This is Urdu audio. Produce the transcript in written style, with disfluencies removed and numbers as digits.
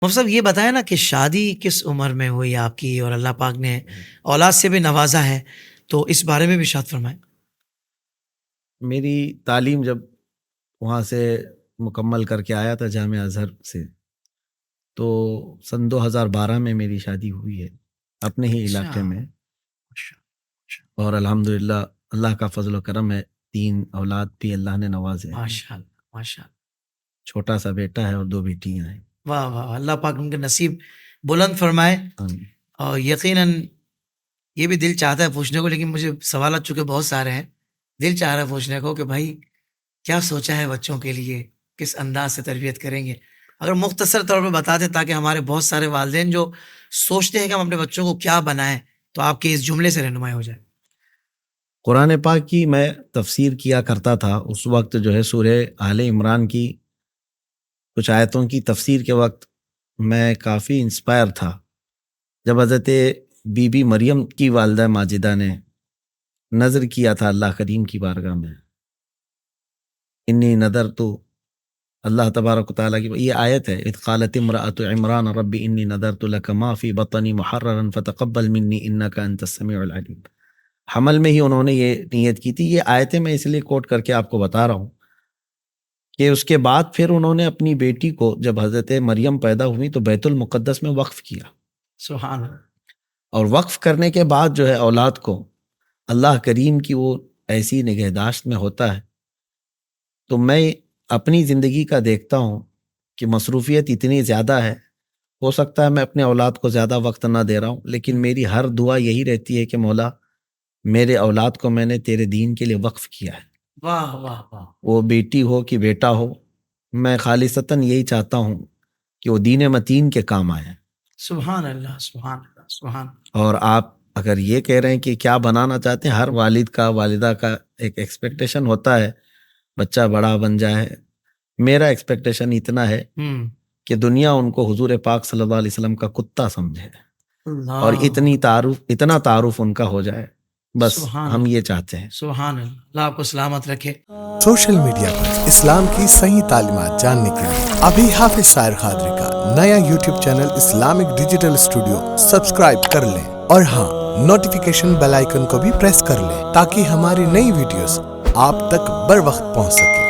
مفتی صاحب یہ بتائیں نا کہ شادی کس عمر میں ہوئی آپ کی، اور اللہ پاک نے اولاد سے بھی نوازا ہے، تو اس بارے میں بھی ارشاد فرمائیں۔ میری تعلیم جب وہاں سے مکمل کر کے آیا تھا جامعہ ازہر سے، تو سن 2012 میں میری شادی ہوئی ہے اپنے ہی علاقے میں، اور الحمدللہ اللہ کا فضل و کرم ہے، 3 اولاد بھی اللہ نے نوازے ہیں۔ ماشاء اللہ ماشاء اللہ، چھوٹا سا بیٹا ہے اور 2 بیٹیاں ہیں۔ واہ واہ، اللہ پاک ان کے نصیب بلند فرمائے۔ آمین۔ اور یقیناً یہ بھی دل چاہتا ہے پوچھنے کو، لیکن مجھے سوالات چونکہ بہت سارے ہیں، دل چاہ رہا ہے پوچھنے کو کہ بھائی کیا سوچا ہے بچوں کے لیے، کس انداز سے تربیت کریں گے؟ اگر مختصر طور پہ بتا دیں تاکہ ہمارے بہت سارے والدین جو سوچتے ہیں کہ ہم اپنے بچوں کو کیا بنائیں، تو آپ کے اس جملے سے رہنمائی ہو جائے۔ قرآن پاک کی میں تفسیر کیا کرتا تھا اس وقت، جو ہے سورہ آل عمران کی کچھ آیتوں کی تفسیر کے وقت میں کافی انسپائر تھا، جب حضرت بی بی مریم کی والدہ ماجدہ نے نظر کیا تھا اللہ کریم کی بارگاہ میں، انی نظر تو اللہ تبارک و تعالیٰ کی یہ آیت ہے، اذ قالت امرأۃ عمران رب انی نظرت لک ما فی بطنی محررا فتقبل منی انک انت السمیع العلیم۔ حمل میں ہی انہوں نے یہ نیت کی تھی۔ یہ آیتیں میں اس لیے کوٹ کر کے آپ کو بتا رہا ہوں کہ اس کے بعد پھر انہوں نے اپنی بیٹی کو جب حضرت مریم پیدا ہوئی تو بیت المقدس میں وقف کیا، سبحان اللہ۔ اور وقف کرنے کے بعد جو ہے اولاد کو اللہ کریم کی وہ ایسی نگہداشت میں ہوتا ہے۔ تو میں اپنی زندگی کا دیکھتا ہوں کہ مصروفیت اتنی زیادہ ہے، ہو سکتا ہے میں اپنے اولاد کو زیادہ وقت نہ دے رہا ہوں، لیکن میری ہر دعا یہی رہتی ہے کہ مولا میرے اولاد کو میں نے تیرے دین کے لیے وقف کیا ہے، واہ واہ واہ، وہ بیٹی ہو کہ بیٹا ہو، میں خالصتاً یہی چاہتا ہوں کہ وہ دین متین کے کام آئے۔ سبحان اللہ سبحان اللہ سبحان اللہ۔ اور آپ اگر یہ کہہ رہے ہیں کہ کیا بنانا چاہتے ہیں، ہر والد کا والدہ کا ایک ایکسپیکٹیشن ہوتا ہے بچہ بڑا بن جائے۔ میرا ایکسپیکٹیشن اتنا ہے کہ دنیا ان کو حضور پاک صلی اللہ علیہ وسلم کا کتا سمجھے، اور اتنا تعارف ان کا ہو جائے، بس ہم یہ چاہتے ہیں۔ سبحان اللہ، اللہ آپ کو سلامت رکھے۔ سوشل میڈیا پر اسلام کی صحیح تعلیمات جاننے کے لیے ابھی حافظ سائر قادری کا نیا YouTube channel Islamic digital studio subscribe کر لیں، اور ہاں، نوٹیفیکیشن بیل آئیکن کو بھی پریس کر لیں تاکہ ہماری نئی ویڈیوز آپ تک بر وقت پہنچ سکیں۔